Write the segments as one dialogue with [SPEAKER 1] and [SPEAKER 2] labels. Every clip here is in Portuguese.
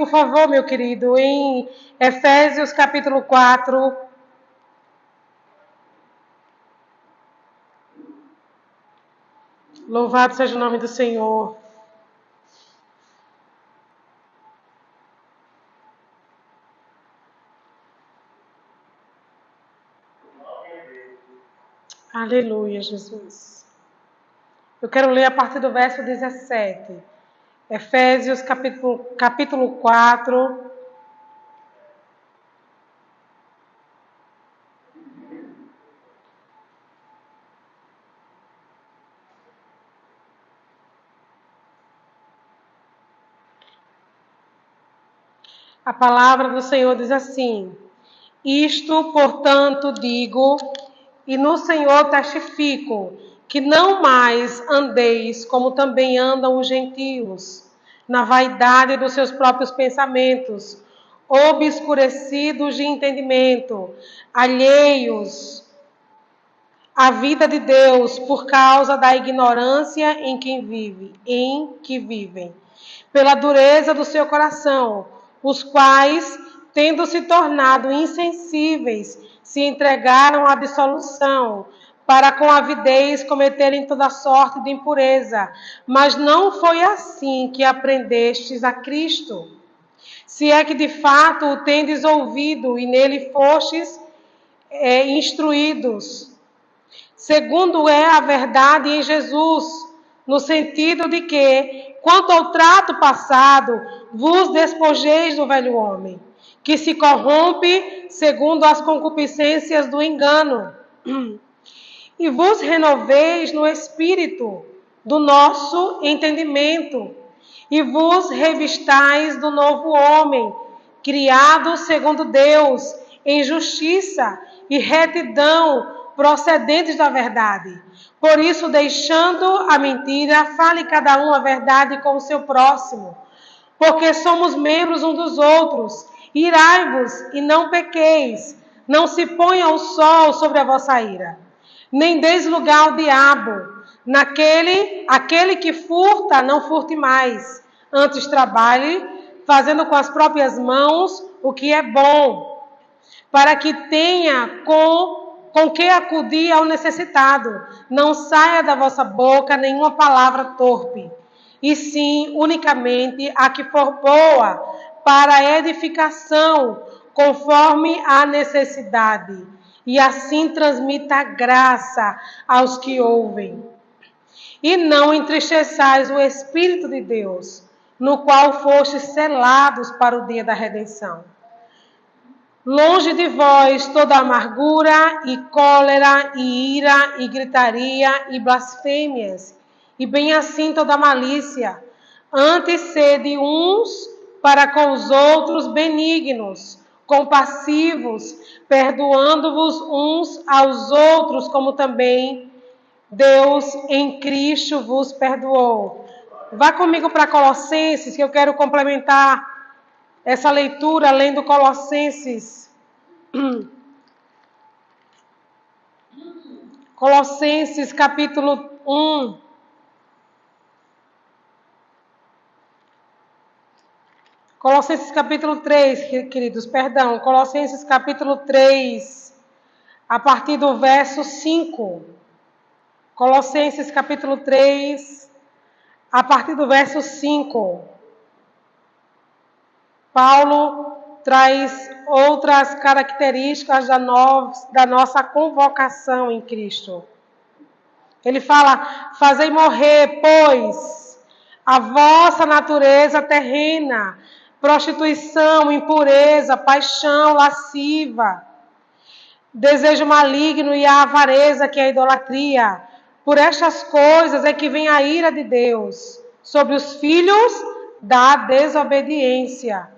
[SPEAKER 1] Por favor, meu querido, em Efésios capítulo 4. Louvado seja o nome do Senhor. Aleluia, Jesus. Eu quero ler a partir do verso 17. Efésios capítulo 4. A palavra do Senhor diz assim: Isto, portanto, digo, e no Senhor testifico, que não mais andeis como também andam os gentios, na vaidade dos seus próprios pensamentos, obscurecidos de entendimento, alheios à vida de Deus por causa da ignorância em que vivem, pela dureza do seu coração, os quais, tendo se tornado insensíveis, se entregaram à dissolução, para com avidez cometerem toda sorte de impureza. Mas não foi assim que aprendestes a Cristo. Se é que de fato o tendes ouvido e nele fostes instruídos, segundo é a verdade em Jesus, no sentido de que, quanto ao trato passado, vos despojeis do velho homem, que se corrompe segundo as concupiscências do engano, e vos renoveis no espírito do nosso entendimento, e vos revistais do novo homem, criado segundo Deus, em justiça e retidão, procedentes da verdade. Por isso, deixando a mentira, fale cada um a verdade com o seu próximo, porque somos membros uns dos outros. Irai-vos e não pequeis, não se ponha o sol sobre a vossa ira, nem deis lugar ao diabo. Aquele que furta, não furte mais, antes trabalhe, fazendo com as próprias mãos o que é bom, para que tenha com que acudir ao necessitado. Não saia da vossa boca nenhuma palavra torpe, e sim unicamente a que for boa para a edificação, conforme a necessidade, e assim transmita graça aos que ouvem. E não entristeçais o Espírito de Deus, no qual fostes selados para o dia da redenção. Longe de vós toda amargura e cólera e ira e gritaria e blasfêmias, e bem assim toda malícia. Antes sede uns para com os outros benignos, compassivos, perdoando-vos uns aos outros, como também Deus em Cristo vos perdoou. Vá comigo para Colossenses, que eu quero complementar essa leitura lendo Colossenses. Colossenses capítulo 1. Colossenses capítulo 3, queridos, perdão. Colossenses capítulo 3, a partir do verso 5. Colossenses capítulo 3, a partir do verso 5. Paulo traz outras características da nossa convocação em Cristo. Ele fala: fazei morrer, pois, a vossa natureza terrena, prostituição, impureza, paixão lasciva, desejo maligno e a avareza, que é a idolatria. Por estas coisas é que vem a ira de Deus sobre os filhos da desobediência.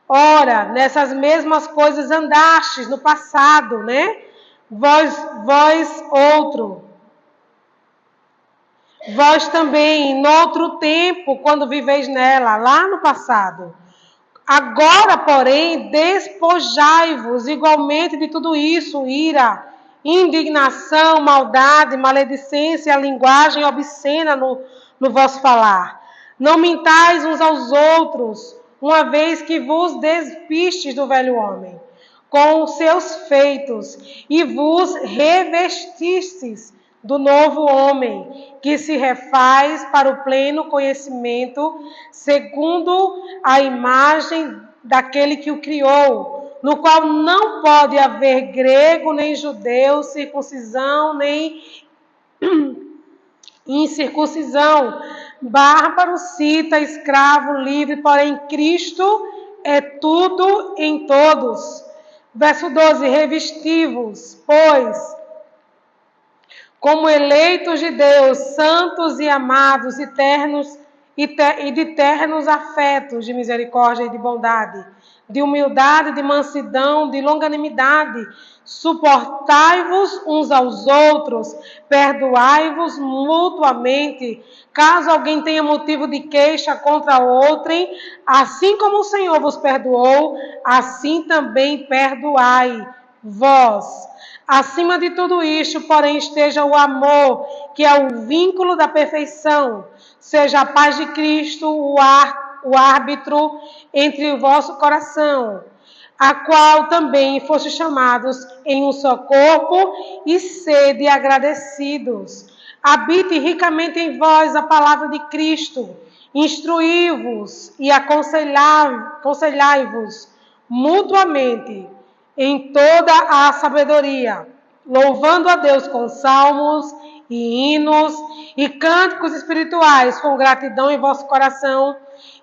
[SPEAKER 1] Ora, nessas mesmas coisas andastes no passado, né? Vós também, noutro tempo, quando viveis nela, lá no passado. Agora, porém, despojai-vos igualmente de tudo isso: ira, indignação, maldade, maledicência, linguagem obscena no vosso falar. Não mintais uns aos outros, uma vez que vos despistes do velho homem, com os seus feitos, e vos revestistes do novo homem, que se refaz para o pleno conhecimento, segundo a imagem daquele que o criou, no qual não pode haver grego, nem judeu, circuncisão, nem incircuncisão, bárbaro, cita, escravo, livre, porém Cristo é tudo em todos. Verso 12, revesti-vos, pois, como eleitos de Deus, santos e amados, eternos e de ternos afetos, de misericórdia e de bondade, de humildade, de mansidão, de longanimidade, suportai-vos uns aos outros, perdoai-vos mutuamente, caso alguém tenha motivo de queixa contra outrem, assim como o Senhor vos perdoou, assim também perdoai vós. Acima de tudo isto, porém, esteja o amor, que é o vínculo da perfeição. Seja a paz de Cristo o árbitro entre o vosso coração, a qual também foste chamados em um só corpo, e sede agradecidos. Habite ricamente em vós a palavra de Cristo. Instruí-vos e aconselhai-vos mutuamente em toda a sabedoria, louvando a Deus com salmos e hinos e cânticos espirituais, com gratidão em vosso coração,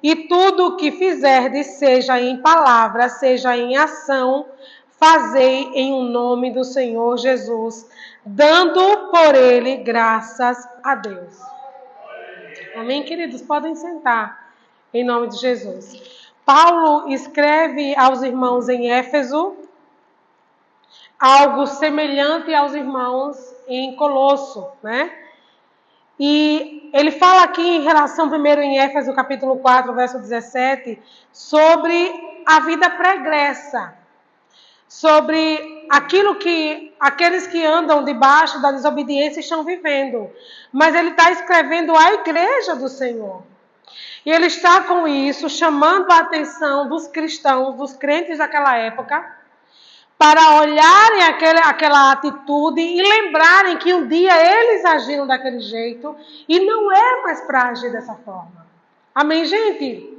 [SPEAKER 1] e tudo o que fizerdes, seja em palavra, seja em ação, fazei em o nome do Senhor Jesus, dando por ele graças a Deus. Amém, queridos? Podem sentar, em nome de Jesus. Paulo escreve aos irmãos em Éfeso algo semelhante aos irmãos em Colosso, né? E ele fala aqui em relação, primeiro em Éfeso capítulo 4, verso 17, sobre a vida pregressa, sobre aquilo que aqueles que andam debaixo da desobediência estão vivendo. Mas ele está escrevendo à igreja do Senhor. E ele está com isso chamando a atenção dos cristãos, dos crentes daquela época, para olharem aquela atitude e lembrarem que um dia eles agiram daquele jeito e não é mais para agir dessa forma. Amém, gente?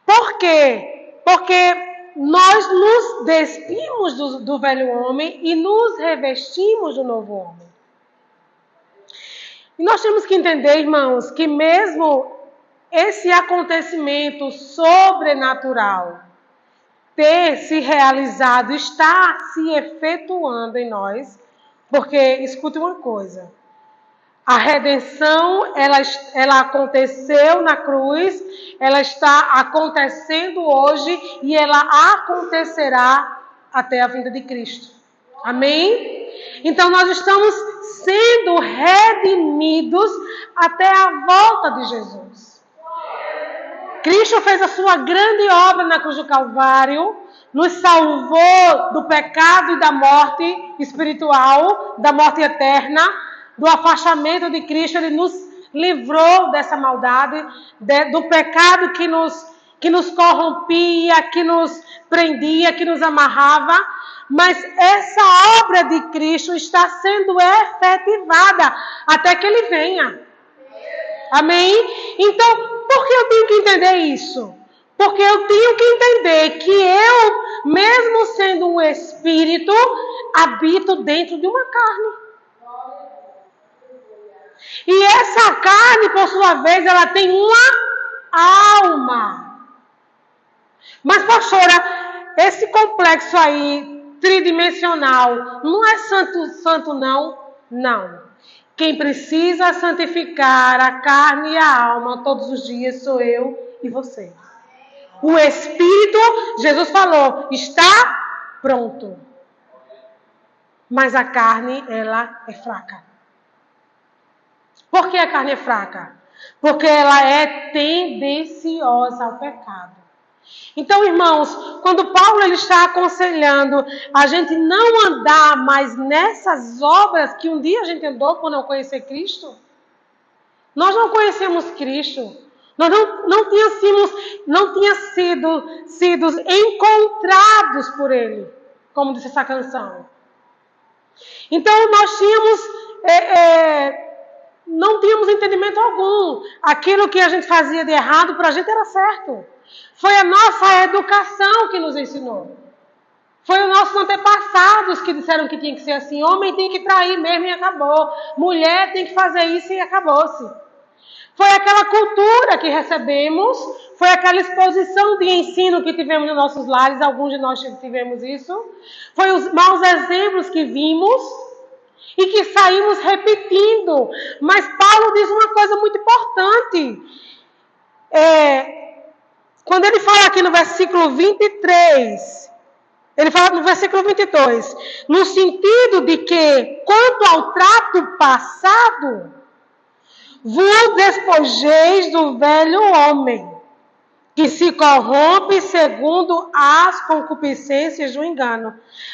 [SPEAKER 1] Por quê? Porque nós nos despimos do velho homem e nos revestimos do novo homem. E nós temos que entender, irmãos, que mesmo esse acontecimento sobrenatural ter se realizado, está se efetuando em nós, porque, escute uma coisa, a redenção, ela aconteceu na cruz, ela está acontecendo hoje e ela acontecerá até a vinda de Cristo. Amém? Então, nós estamos sendo redimidos até a volta de Jesus. Cristo fez a sua grande obra na cruz do Calvário, nos salvou do pecado e da morte espiritual, da morte eterna, do afastamento de Cristo. Ele nos livrou dessa maldade, do pecado que nos corrompia, que nos prendia, que nos amarrava. Mas essa obra de Cristo está sendo efetivada até que Ele venha. Amém? Então, por que eu tenho que entender isso? Porque eu tenho que entender que eu, mesmo sendo um espírito, habito dentro de uma carne. E essa carne, por sua vez, ela tem uma alma. Mas, pastora, esse complexo aí, tridimensional, não é santo não? Não. Quem precisa santificar a carne e a alma todos os dias sou eu e você. O Espírito, Jesus falou, está pronto. Mas a carne, ela é fraca. Por que a carne é fraca? Porque ela é tendenciosa ao pecado. Então, irmãos, quando Paulo ele está aconselhando a gente não andar mais nessas obras que um dia a gente andou por não conhecer Cristo, nós não conhecemos Cristo, Nós não tínhamos sido encontrados por Ele, como disse essa canção. Então nós não tínhamos entendimento algum. Aquilo que a gente fazia de errado para a gente era certo. Foi a nossa educação que nos ensinou. Foi os nossos antepassados que disseram que tinha que ser assim. Homem tem que trair mesmo e acabou. Mulher tem que fazer isso e acabou-se. Foi aquela cultura que recebemos, foi aquela exposição de ensino que tivemos nos nossos lares, alguns de nós tivemos isso. Foi os maus exemplos que vimos e que saímos repetindo. Mas Paulo diz uma coisa muito importante. Quando ele fala aqui no versículo 23, ele fala no versículo 22, no sentido de que, quanto ao trato passado, vos despojeis do velho homem, que se corrompe segundo as concupiscências do engano.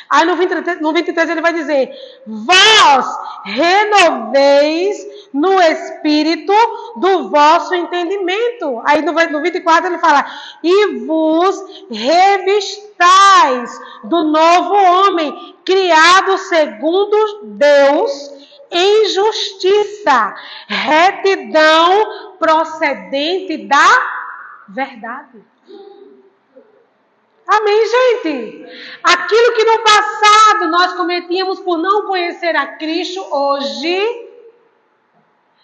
[SPEAKER 1] Aí no 23 ele vai dizer, vós renoveis no espírito do vosso entendimento. Aí no 24 ele fala, e vos revistais do novo homem, criado segundo Deus, em justiça, retidão procedente da verdade. Amém, gente? Aquilo que no passado nós cometíamos por não conhecer a Cristo, hoje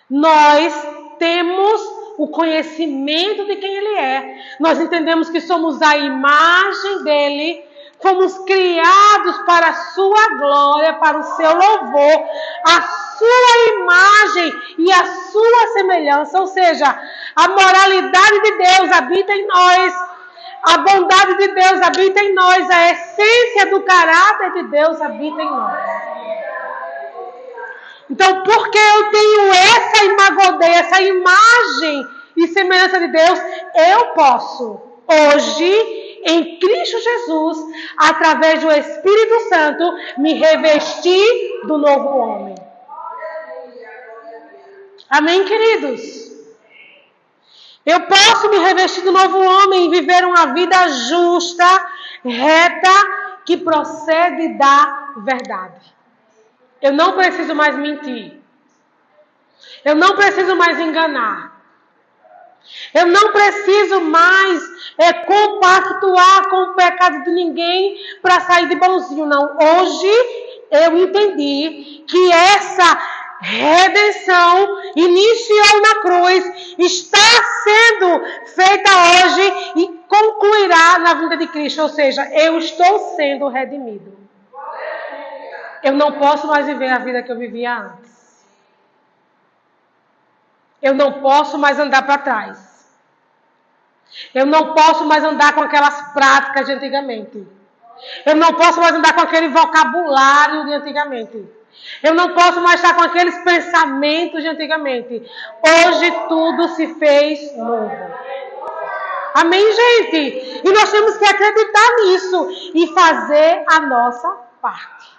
[SPEAKER 1] nós temos o conhecimento de quem Ele é. Nós entendemos que somos a imagem dEle, fomos criados para a sua glória, para o seu louvor, a sua imagem e a sua semelhança, ou seja, a moralidade de Deus habita em nós, a bondade de Deus habita em nós, a essência do caráter de Deus habita em nós. Então, porque eu tenho essa imagem e semelhança de Deus, eu posso, hoje, em Cristo Jesus, através do Espírito Santo, me revestir do novo homem. Amém, queridos? Eu posso me revestir do novo homem e viver uma vida justa, reta, que procede da verdade. Eu não preciso mais mentir. Eu não preciso mais enganar. Eu não preciso mais compactuar com o pecado de ninguém para sair de bonzinho, não. Hoje eu entendi que essa redenção iniciou na cruz, está sendo feita hoje e concluirá na vinda de Cristo. Ou seja, eu estou sendo redimido. Eu não posso mais viver a vida que eu vivia antes. Eu não posso mais andar para trás. Eu não posso mais andar com aquelas práticas de antigamente. Eu não posso mais andar com aquele vocabulário de antigamente. Eu não posso mais estar com aqueles pensamentos de antigamente. Hoje tudo se fez novo. Amém, gente? E nós temos que acreditar nisso e fazer a nossa parte.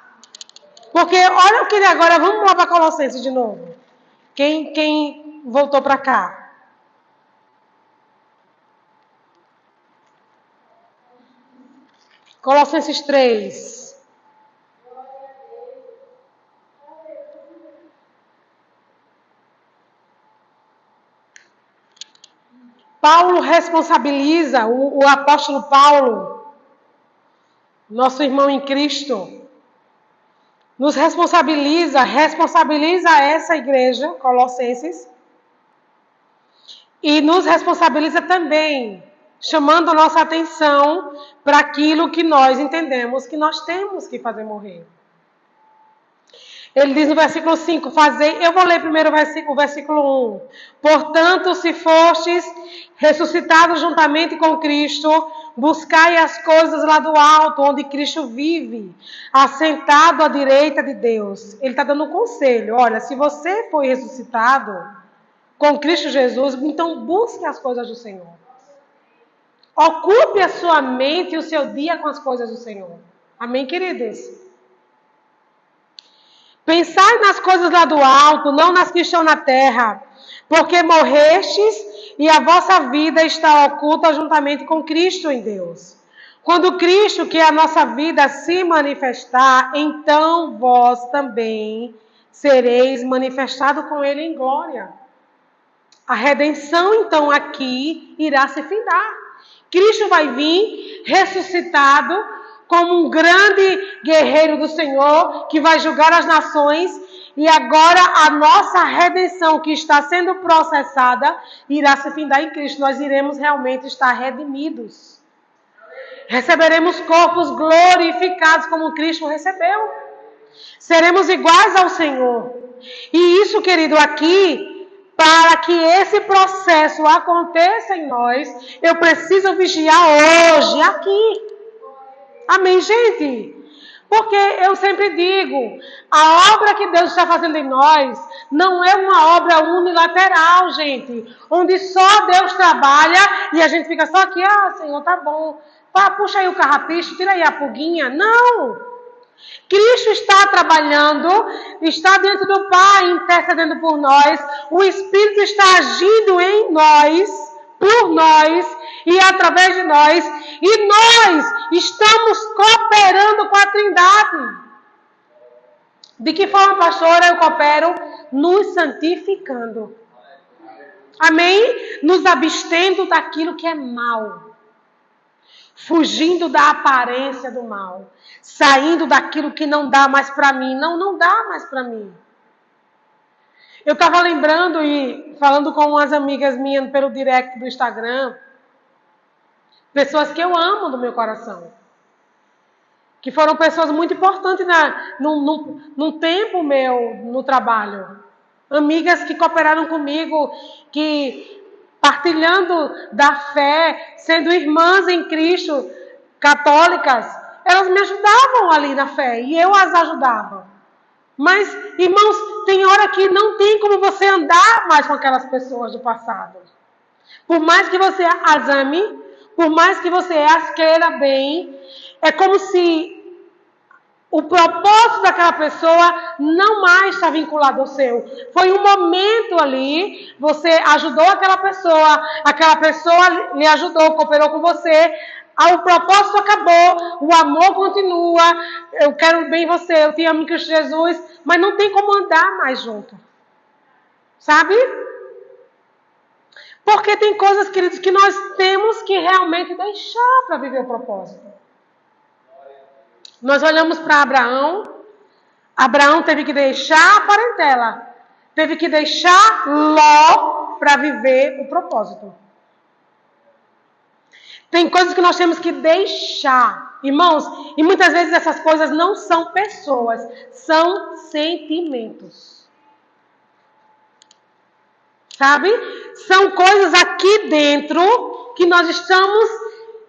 [SPEAKER 1] Porque olha o que agora, vamos lá para Colossenses de novo. Quem voltou para cá? Colossenses 3. Paulo responsabiliza, o apóstolo Paulo, nosso irmão em Cristo, nos responsabiliza essa igreja, Colossenses, e nos responsabiliza também, chamando a nossa atenção para aquilo que nós entendemos que nós temos que fazer morrer. Ele diz no versículo 5, eu vou ler primeiro o versículo 1. Portanto, se fostes ressuscitados juntamente com Cristo, buscai as coisas lá do alto, onde Cristo vive, assentado à direita de Deus. Ele está dando um conselho. Olha, se você foi ressuscitado com Cristo Jesus, então busque as coisas do Senhor. Ocupe a sua mente e o seu dia com as coisas do Senhor. Amém, queridos? Pensai nas coisas lá do alto, não nas que estão na terra, porque morrestes e a vossa vida está oculta juntamente com Cristo em Deus. Quando Cristo, que é a nossa vida, se manifestar, então vós também sereis manifestados com Ele em glória. A redenção, então, aqui irá se findar. Cristo vai vir ressuscitado como um grande guerreiro do Senhor, que vai julgar as nações, e agora a nossa redenção que está sendo processada irá se findar em Cristo. Nós iremos realmente estar redimidos. Receberemos corpos glorificados como Cristo recebeu. Seremos iguais ao Senhor. E isso, querido, aqui, para que esse processo aconteça em nós, eu preciso vigiar hoje, aqui. Amém, gente? Porque eu sempre digo, a obra que Deus está fazendo em nós não é uma obra unilateral, gente, onde só Deus trabalha e a gente fica só aqui, Senhor, tá bom, puxa aí o carrapicho, tira aí a pulguinha. Não! Cristo está trabalhando, está dentro do Pai, intercedendo por nós, o Espírito está agindo em nós, por nós e através de nós, e nós estamos cooperando com a Trindade. De que forma, pastora, eu coopero? Nos santificando. Amém? Nos abstendo daquilo que é mal. Fugindo da aparência do mal. Saindo daquilo que não dá mais para mim. Não dá mais para mim. Eu estava lembrando e falando com umas amigas minhas pelo direct do Instagram, pessoas que eu amo do meu coração, que foram pessoas muito importantes num tempo meu no trabalho. Amigas que cooperaram comigo, que partilhando da fé, sendo irmãs em Cristo, católicas, elas me ajudavam ali na fé e eu as ajudava. Mas, irmãos, tem hora que não tem como você andar mais com aquelas pessoas do passado. Por mais que você as ame, por mais que você as queira bem, é como se o propósito daquela pessoa não mais está vinculado ao seu. Foi um momento ali, você ajudou aquela pessoa lhe ajudou, cooperou com você, o propósito acabou, o amor continua, eu quero bem você, eu te amo em Cristo Jesus, mas não tem como andar mais junto. Sabe? Porque tem coisas, queridos, que nós temos que realmente deixar para viver o propósito. Nós olhamos para Abraão. Abraão teve que deixar a parentela. Teve que deixar Ló para viver o propósito. Tem coisas que nós temos que deixar. Irmãos, e muitas vezes essas coisas não são pessoas, são sentimentos. Sabe? São coisas aqui dentro que nós estamos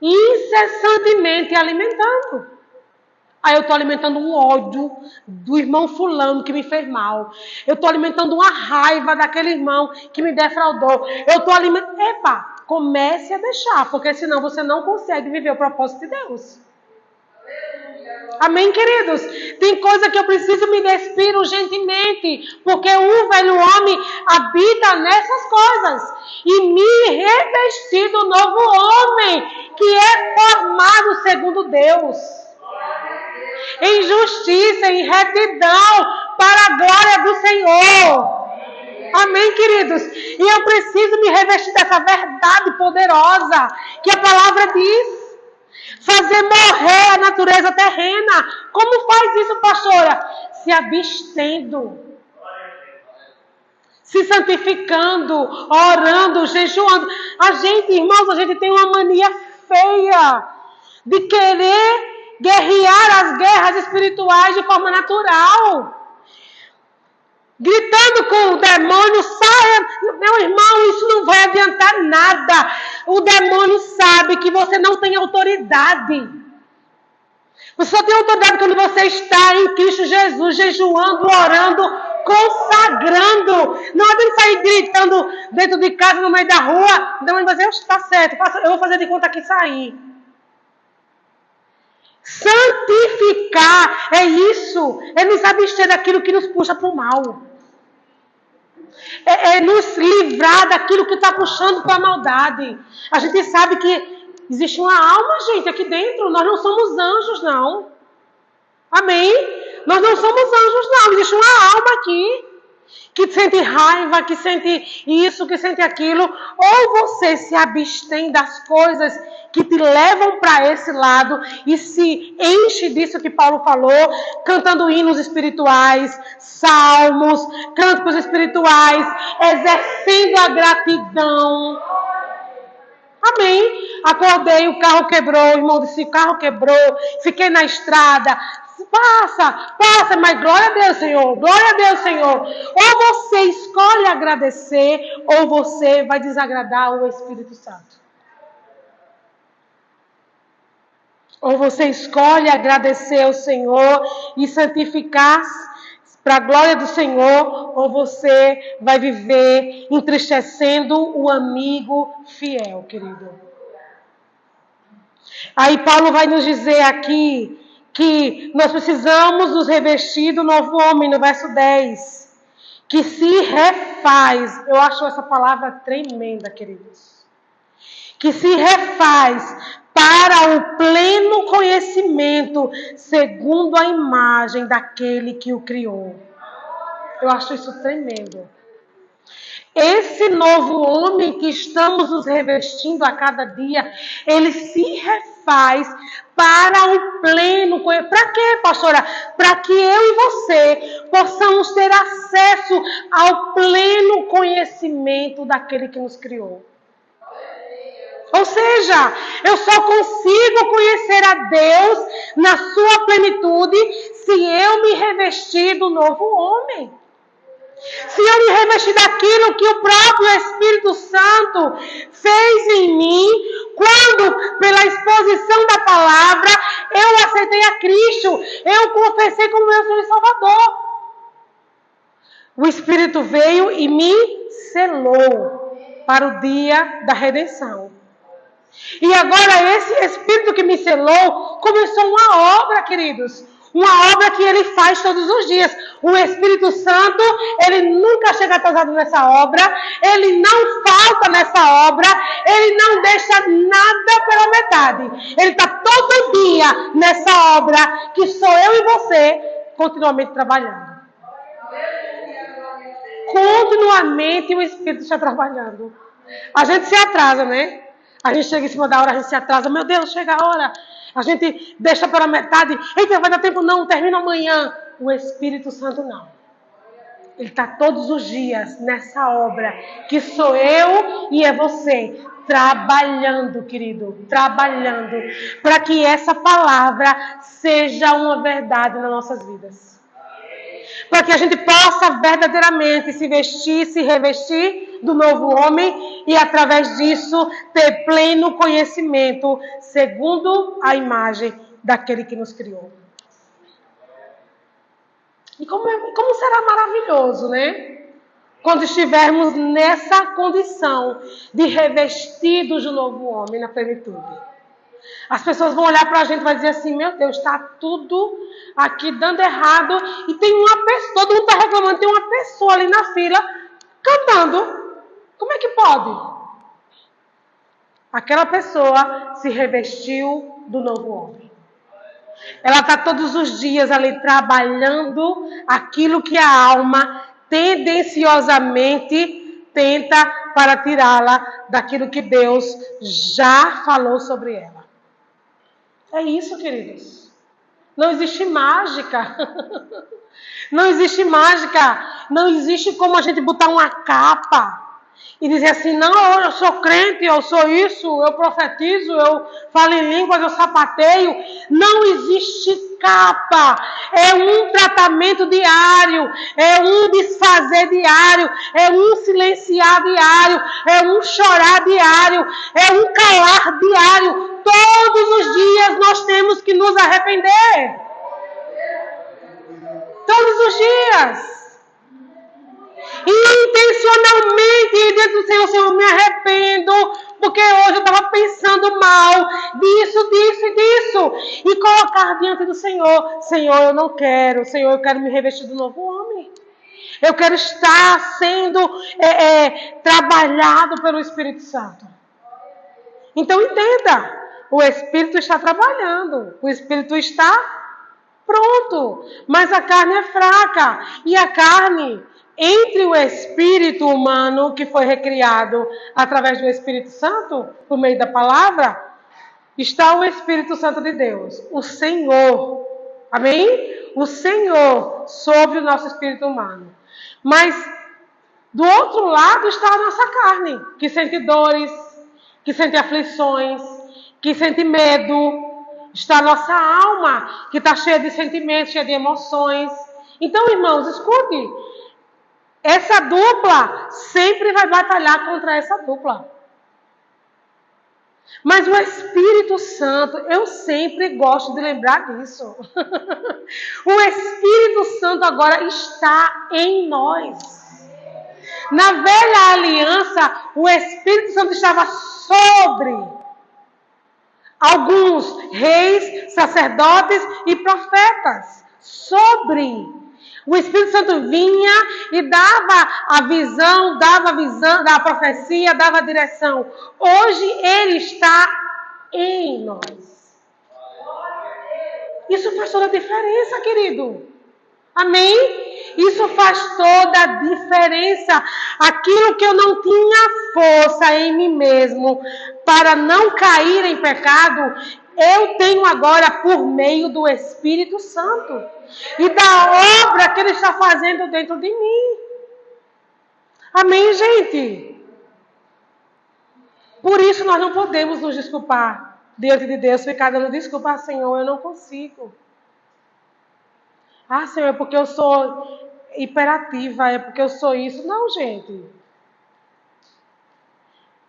[SPEAKER 1] incessantemente alimentando. Aí eu estou alimentando um ódio do irmão fulano que me fez mal. Eu estou alimentando uma raiva daquele irmão que me defraudou. Eu estou alimentando... comece a deixar, porque senão você não consegue viver o propósito de Deus. Amém, queridos? Tem coisa que eu preciso me despir urgentemente, porque o velho homem habita nessas coisas. E me revestir do novo homem, que é formado segundo Deus. Em justiça, em retidão, para a glória do Senhor. Amém, queridos? E eu preciso me revestir dessa verdade poderosa que a palavra diz. Fazer morrer a natureza terrena. Como faz isso, pastora? Se abstendo. Se santificando, orando, jejuando. A gente, irmãos, a gente tem uma mania feia de querer guerrear as guerras espirituais de forma natural. Gritando com o demônio, saia, meu irmão, isso não vai adiantar nada. O demônio sabe que você não tem autoridade. Você só tem autoridade quando você está em Cristo Jesus, jejuando, orando, consagrando. Não é de sair gritando dentro de casa, no meio da rua. O demônio vai dizer, está certo, eu vou fazer de conta que saí. Santificar é isso, é nos abster daquilo que nos puxa para o mal. É nos livrar daquilo que está puxando para a maldade. A gente sabe que existe uma alma, gente, aqui dentro. Nós não somos anjos, não. Amém? Nós não somos anjos, não. Existe uma alma aqui que sente raiva, que sente isso, que sente aquilo. Ou você se abstém das coisas que te levam para esse lado e se enche disso que Paulo falou, cantando hinos espirituais, salmos, cânticos espirituais, exercendo a gratidão. Amém? Acordei, o carro quebrou, o irmão disse, o carro quebrou, fiquei na estrada. Passa, mas glória a Deus, Senhor, glória a Deus, Senhor. Ou você escolhe agradecer, ou você vai desagradar o Espírito Santo. Ou você escolhe agradecer ao Senhor e santificar para a glória do Senhor, ou você vai viver entristecendo o amigo fiel, querido. Aí Paulo vai nos dizer aqui que nós precisamos nos revestir do novo homem, no verso 10, que se refaz. Eu acho essa palavra tremenda, queridos. Que se refaz para o pleno conhecimento, segundo a imagem daquele que o criou. Eu acho isso tremendo. Esse novo homem que estamos nos revestindo a cada dia, ele se refaz para o pleno conhecimento. Para quê, pastora? Para que eu e você possamos ter acesso ao pleno conhecimento daquele que nos criou. Ou seja, eu só consigo conhecer a Deus na sua plenitude se eu me revestir do novo homem. Se eu me revestir daquilo que o próprio Espírito Santo fez em mim, quando, pela exposição da palavra, eu aceitei a Cristo, eu confessei como meu Senhor e Salvador. O Espírito veio e me selou para o dia da redenção. E agora esse Espírito que me selou começou uma obra, queridos. Uma obra que ele faz todos os dias. O Espírito Santo, ele nunca chega atrasado nessa obra. Ele não falta nessa obra. Ele não deixa nada pela metade. Ele está todo dia nessa obra que sou eu e você continuamente trabalhando. Continuamente o Espírito está trabalhando. A gente se atrasa, né? A gente chega em cima da hora, a gente se atrasa. Meu Deus, chega a hora. A gente deixa pela metade. Eita, vai dar tempo não, termina amanhã. O Espírito Santo não. Ele está todos os dias nessa obra. Que sou eu e é você. Trabalhando, querido. Trabalhando. Para que essa palavra seja uma verdade nas nossas vidas. Para que a gente possa verdadeiramente se vestir, se revestir do novo homem e através disso ter pleno conhecimento segundo a imagem daquele que nos criou. E como será maravilhoso, né? Quando estivermos nessa condição de revestidos do novo homem na plenitude. As pessoas vão olhar para a gente e vão dizer assim, meu Deus, está tudo aqui dando errado. E tem uma pessoa, todo mundo está reclamando, tem uma pessoa ali na fila cantando. Como é que pode? Aquela pessoa se revestiu do novo homem. Ela está todos os dias ali trabalhando aquilo que a alma tendenciosamente tenta para tirá-la daquilo que Deus já falou sobre ela. É isso, queridos. Não existe mágica. Não existe mágica. Não existe como a gente botar uma capa e dizer assim, não, eu sou crente, eu sou isso, eu profetizo, eu falo em línguas, eu sapateio. Não existe capa. É um tratamento diário, é um desfazer diário, é um silenciar diário, é um chorar diário, é um calar diário. Todos os dias nós temos que nos arrepender. Todos os dias. Intencionalmente, diante do Senhor, Senhor, me arrependo, porque hoje eu estava pensando mal disso e disso. E colocar diante do Senhor, Senhor, eu não quero, Senhor, eu quero me revestir do novo homem. Eu quero estar sendo trabalhado pelo Espírito Santo. Então entenda, o Espírito está trabalhando, o Espírito está pronto, mas a carne é fraca. E a carne, entre o Espírito humano, que foi recriado através do Espírito Santo, por meio da palavra, está o Espírito Santo de Deus, o Senhor. Amém? O Senhor sobre o nosso espírito humano. Mas do outro lado está a nossa carne, que sente dores, que sente aflições, que sente medo. Está a nossa alma, que está cheia de sentimentos, cheia de emoções. Então, irmãos, escute. Essa dupla sempre vai batalhar contra essa dupla. Mas o Espírito Santo, eu sempre gosto de lembrar disso. O Espírito Santo agora está em nós. Na velha aliança, o Espírito Santo estava sobre alguns reis, sacerdotes e profetas. Sobre. O Espírito Santo vinha e dava a visão, da profecia, dava a direção. Hoje ele está em nós. Isso faz toda a diferença, querido. Amém? Isso faz toda a diferença. Aquilo que eu não tinha força em mim mesmo para não cair em pecado, eu tenho agora por meio do Espírito Santo e da obra que Ele está fazendo dentro de mim. Amém, gente? Por isso nós não podemos nos desculpar diante de Deus, ficar dando desculpa, Senhor, eu não consigo. Senhor, é porque eu sou hiperativa, é porque eu sou isso. Não, gente.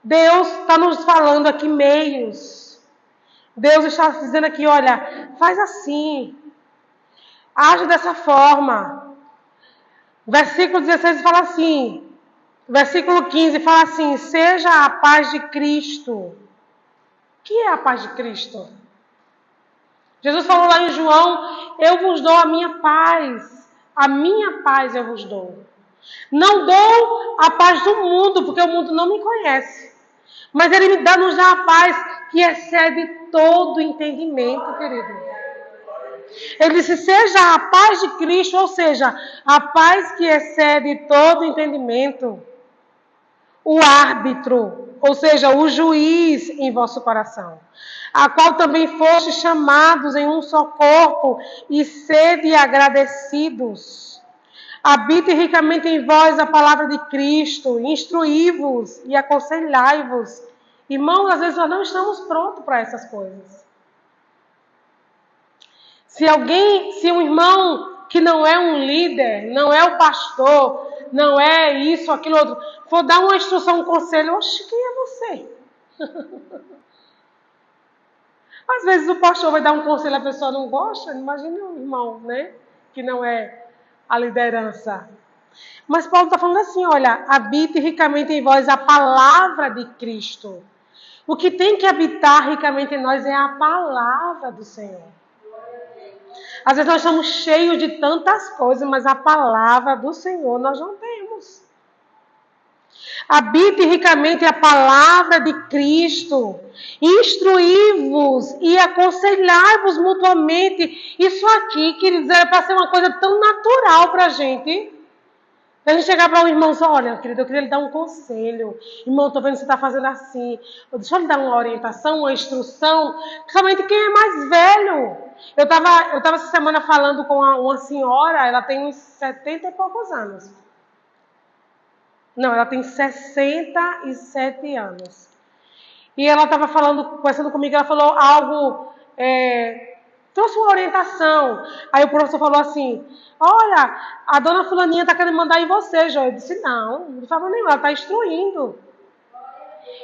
[SPEAKER 1] Deus está nos falando aqui meios. Deus está dizendo aqui, olha, faz assim. Age dessa forma. Versículo 16 fala assim. Versículo 15 fala assim, seja a paz de Cristo. O que é a paz de Cristo? Jesus falou lá em João, eu vos dou a minha paz eu vos dou. Não dou a paz do mundo, porque o mundo não me conhece. Mas Ele nos dá a paz que excede todo entendimento, querido. Ele disse, seja a paz de Cristo, ou seja, a paz que excede todo entendimento. O árbitro, ou seja, o juiz em vosso coração, a qual também fostes chamados em um só corpo, e sede agradecidos. Habite ricamente em vós a palavra de Cristo, instruí-vos e aconselhai-vos. Irmãos, às vezes nós não estamos prontos para essas coisas. Se um irmão que não é um líder, não é o pastor, não é isso, aquilo, outro, for dar uma instrução, um conselho, oxe, quem é você? Às vezes o pastor vai dar um conselho e a pessoa não gosta, imagine um irmão, né? Que não é a liderança. Mas Paulo está falando assim, olha, habite ricamente em vós a palavra de Cristo. O que tem que habitar ricamente em nós é a palavra do Senhor. Às vezes nós estamos cheios de tantas coisas, mas a palavra do Senhor nós não temos. Habite ricamente a palavra de Cristo. Instruí-vos e aconselhai-vos mutuamente. Isso aqui, queridos, era para ser uma coisa tão natural para a gente. A gente chegar para um irmão e dizer, olha, querido, eu queria lhe dar um conselho. Irmão, estou vendo que você está fazendo assim. Deixa eu lhe dar uma orientação, uma instrução. Principalmente quem é mais velho. Eu estava essa semana falando com uma senhora, ela tem uns 70 e poucos anos. Não, ela tem 67 anos. E ela estava conversando comigo, ela falou algo, trouxe uma orientação. Aí o professor falou assim, olha, a dona fulaninha está querendo mandar em você, João. Eu disse, não de forma nenhuma, ela está instruindo.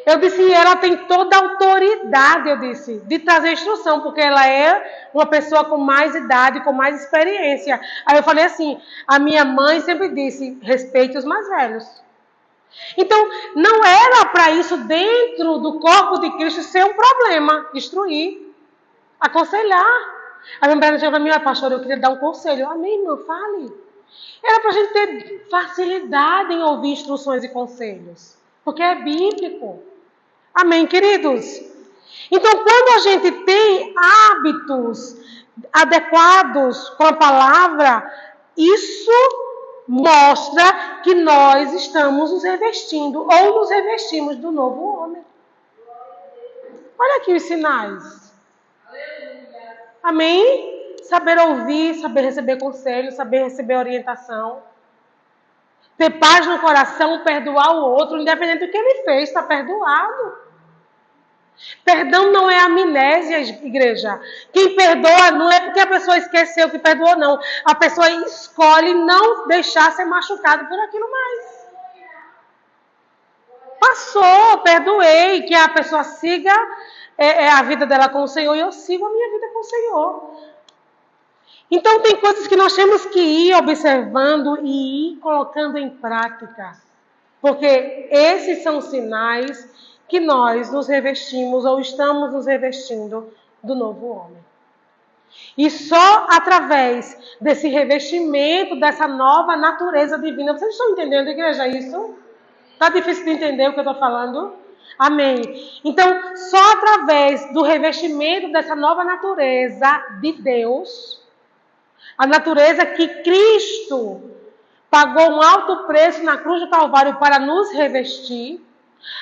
[SPEAKER 1] Eu disse, ela tem toda a autoridade, eu disse, de trazer instrução, porque ela é uma pessoa com mais idade, com mais experiência. Aí eu falei assim, a minha mãe sempre disse, respeite os mais velhos. Então, não era para isso dentro do corpo de Cristo ser um problema, instruir, aconselhar. A minha mulher chegou para mim, pastor, eu queria dar um conselho. Amém, irmã, fale. Era para a gente ter facilidade em ouvir instruções e conselhos, porque é bíblico. Amém, queridos? Então, quando a gente tem hábitos adequados com a palavra, isso mostra que nós estamos nos revestindo ou nos revestimos do novo homem. Olha aqui os sinais. Amém? Saber ouvir, saber receber conselho, saber receber orientação. Ter paz no coração, perdoar o outro, independente do que ele fez, está perdoado. Perdão não é amnésia, igreja. Quem perdoa não é porque a pessoa esqueceu que perdoou, não. A pessoa escolhe não deixar ser machucado por aquilo mais. Passou, perdoei, que a pessoa siga a vida dela com o Senhor e eu sigo a minha vida com o Senhor. Então tem coisas que nós temos que ir observando e ir colocando em prática. Porque esses são sinais que nós nos revestimos ou estamos nos revestindo do novo homem. E só através desse revestimento, dessa nova natureza divina. Vocês estão entendendo, igreja, isso? Está difícil de entender o que eu estou falando? Amém. Então, só através do revestimento dessa nova natureza de Deus, a natureza que Cristo pagou um alto preço na cruz do Calvário para nos revestir,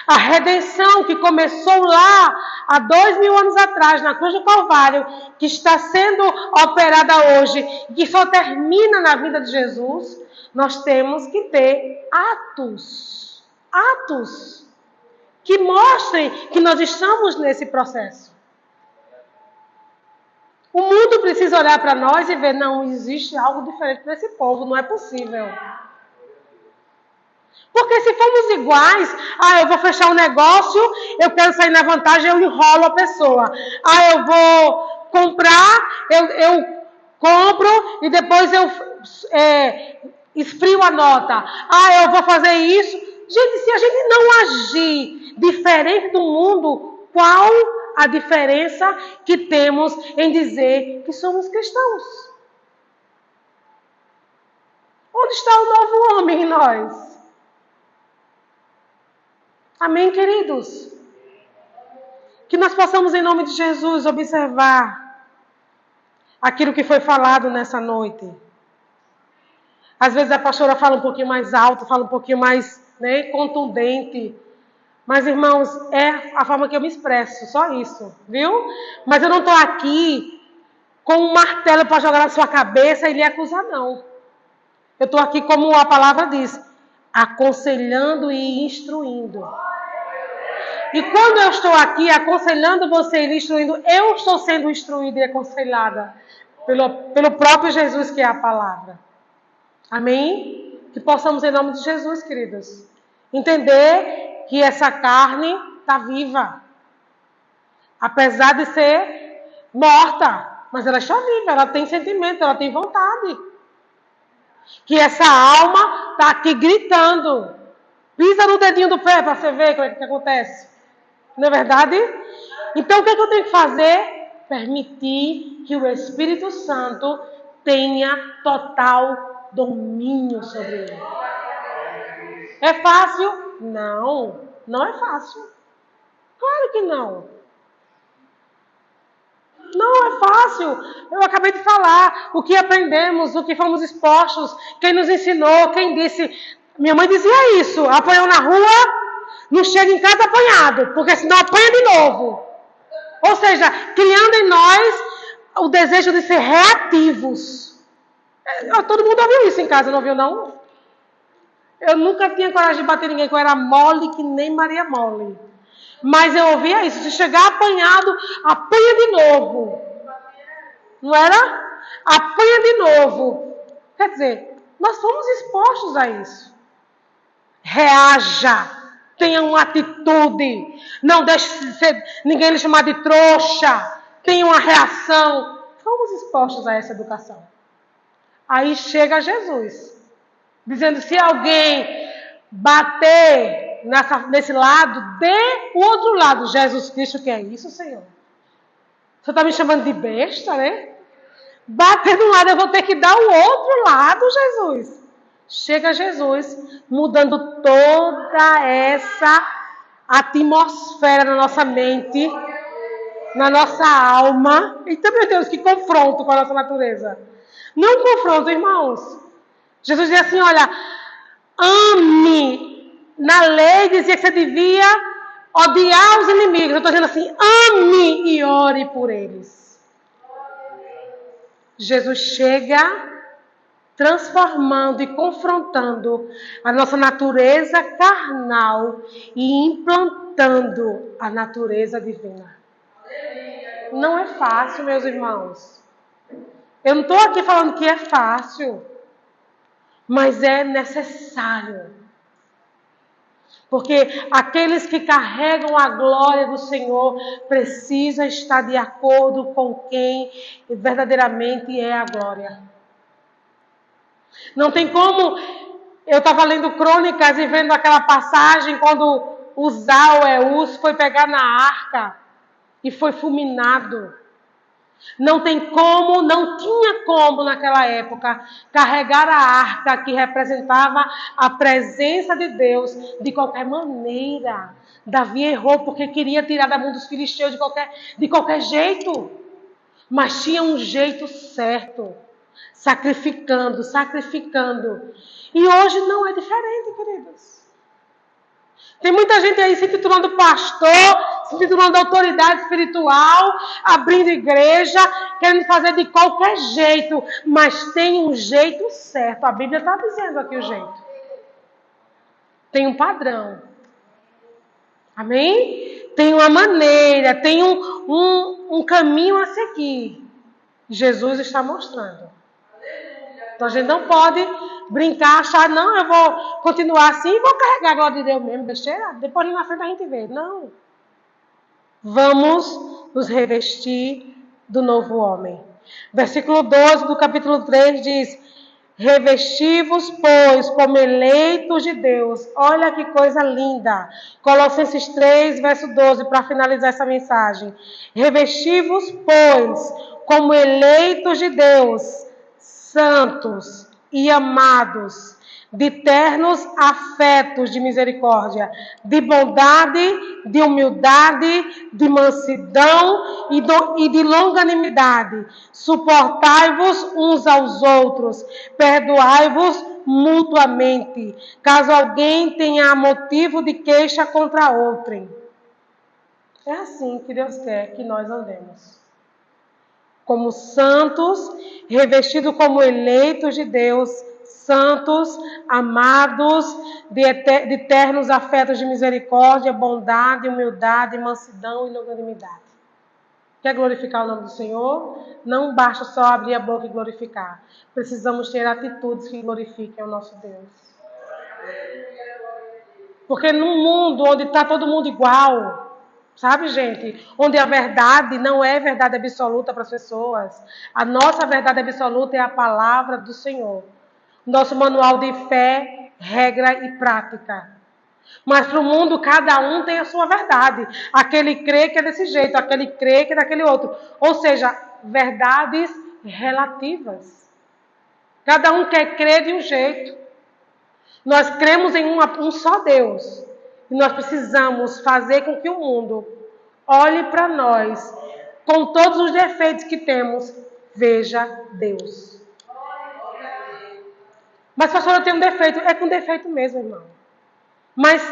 [SPEAKER 1] a redenção que começou lá há 2000 anos atrás, na cruz do Calvário, que está sendo operada hoje, que só termina na vida de Jesus, nós temos que ter atos que mostrem que nós estamos nesse processo. O mundo precisa olhar para nós e ver, não, existe algo diferente desse povo, não é possível. Porque se formos iguais, eu vou fechar um negócio, eu quero sair na vantagem, eu enrolo a pessoa. Eu vou comprar, eu compro e depois eu esfrio a nota. Eu vou fazer isso. Gente, se a gente não agir diferente do mundo, qual a diferença que temos em dizer que somos cristãos? Onde está o novo homem em nós? Amém, queridos? Que nós possamos, em nome de Jesus, observar aquilo que foi falado nessa noite. Às vezes a pastora fala um pouquinho mais alto, fala um pouquinho mais contundente. Mas, irmãos, é a forma que eu me expresso, só isso, viu? Mas eu não estou aqui com um martelo para jogar na sua cabeça e lhe acusar, não. Eu estou aqui, como a palavra diz, aconselhando e instruindo. E quando eu estou aqui aconselhando você e lhe instruindo, eu estou sendo instruída e aconselhada pelo próprio Jesus, que é a palavra. Amém? Que possamos, em nome de Jesus, queridos, entender que essa carne está viva. Apesar de ser morta, mas ela está viva, ela tem sentimento, ela tem vontade. Que essa alma está aqui gritando. Pisa no dedinho do pé para você ver o que acontece. Não é verdade? Então o que eu tenho que fazer? Permitir que o Espírito Santo tenha total domínio sobre ele. É fácil? Não, não é fácil. Claro que não. Não é fácil. Eu acabei de falar o que aprendemos, o que fomos expostos, quem nos ensinou, quem disse. Minha mãe dizia isso, apanhou na rua, não chega em casa apanhado, porque senão apanha de novo. Ou seja, criando em nós o desejo de ser reativos. Todo mundo ouviu isso em casa, não ouviu não? Eu nunca tinha coragem de bater ninguém, que eu era mole que nem Maria Mole. Mas eu ouvia isso, se chegar apanhado, apanha de novo. Não era? Apanha de novo. Quer dizer, nós fomos expostos a isso. Reaja. Tenha uma atitude. Não deixe ninguém lhe chamar de trouxa. Tenha uma reação. Fomos expostos a essa educação. Aí chega Jesus, dizendo, se alguém bater nesse lado, dê o outro lado. Jesus Cristo, que é isso, Senhor? Você está me chamando de besta, né? Bater de um lado, eu vou ter que dar o outro lado, Jesus. Chega Jesus, mudando toda essa atmosfera na nossa mente, na nossa alma. Eita, meu Deus, que confronto com a nossa natureza. Não confronto, irmãos. Jesus diz assim, olha, ame. Na lei dizia que você devia odiar os inimigos. Eu estou dizendo assim, ame e ore por eles. Jesus chega transformando e confrontando a nossa natureza carnal e implantando a natureza divina. Não é fácil, meus irmãos. Eu não estou aqui falando que é fácil, mas é necessário. Porque aqueles que carregam a glória do Senhor precisam estar de acordo com quem verdadeiramente é a glória. Não tem como. Eu estava lendo Crônicas e vendo aquela passagem quando Uzal, Eus, foi pegar na arca e foi fulminado. Não tem como, não tinha como naquela época carregar a arca que representava a presença de Deus de qualquer maneira. Davi errou porque queria tirar da mão dos filisteus de qualquer jeito. Mas tinha um jeito certo. Sacrificando. E hoje não é diferente, queridos. Tem muita gente aí se titulando pastor, se titulando autoridade espiritual, abrindo igreja, querendo fazer de qualquer jeito, mas tem um jeito certo. A Bíblia está dizendo aqui o jeito. Tem um padrão. Amém? Tem uma maneira, tem um caminho a seguir. Jesus está mostrando. Então a gente não pode brincar, achar, não, eu vou continuar assim e vou carregar a glória de Deus mesmo, besteira. Depois ali na frente a gente vê. Não. Vamos nos revestir do novo homem. Versículo 12 do capítulo 3 diz: revesti-vos, pois, como eleitos de Deus. Olha que coisa linda. Colossenses 3, verso 12, para finalizar essa mensagem. Revesti-vos, pois, como eleitos de Deus, santos e amados, de ternos afetos de misericórdia, de bondade, de humildade, de mansidão e de longanimidade. Suportai-vos uns aos outros, perdoai-vos mutuamente, caso alguém tenha motivo de queixa contra outrem. É assim que Deus quer que nós andemos. Como santos, revestidos como eleitos de Deus, santos, amados, de ternos afetos de misericórdia, bondade, humildade, mansidão e longanimidade. Quer glorificar o nome do Senhor? Não basta só abrir a boca e glorificar. Precisamos ter atitudes que glorifiquem o nosso Deus. Porque num mundo onde está todo mundo igual, sabe, gente? Onde a verdade não é verdade absoluta para as pessoas. A nossa verdade absoluta é a palavra do Senhor. Nosso manual de fé, regra e prática. Mas para o mundo, cada um tem a sua verdade. Aquele crê que é desse jeito, aquele crê que é daquele outro. Ou seja, verdades relativas. Cada um quer crer de um jeito. Nós cremos em um só Deus. E nós precisamos fazer com que o mundo olhe para nós, com todos os defeitos que temos, veja Deus. Mas, pastor, eu tenho um defeito. É com defeito mesmo, irmão. Mas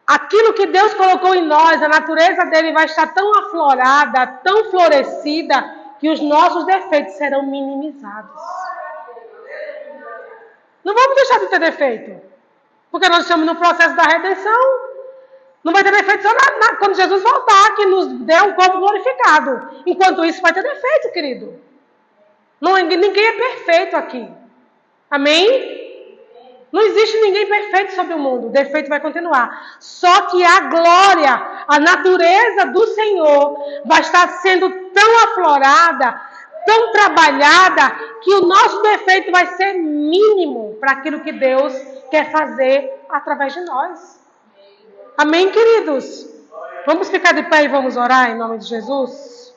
[SPEAKER 1] aquilo que Deus colocou em nós, a natureza dele vai estar tão aflorada, tão florescida, que os nossos defeitos serão minimizados. Não vamos deixar de ter defeito. Porque nós estamos no processo da redenção. Não vai ter defeito só quando Jesus voltar, que nos dê um corpo glorificado. Enquanto isso, vai ter defeito, querido. Ninguém é perfeito aqui. Amém? Não existe ninguém perfeito sobre o mundo. O defeito vai continuar. Só que a glória, a natureza do Senhor vai estar sendo tão aflorada, tão trabalhada, que o nosso defeito vai ser mínimo para aquilo que Deus quer fazer através de nós. Amém, queridos? Vamos ficar de pé e vamos orar em nome de Jesus?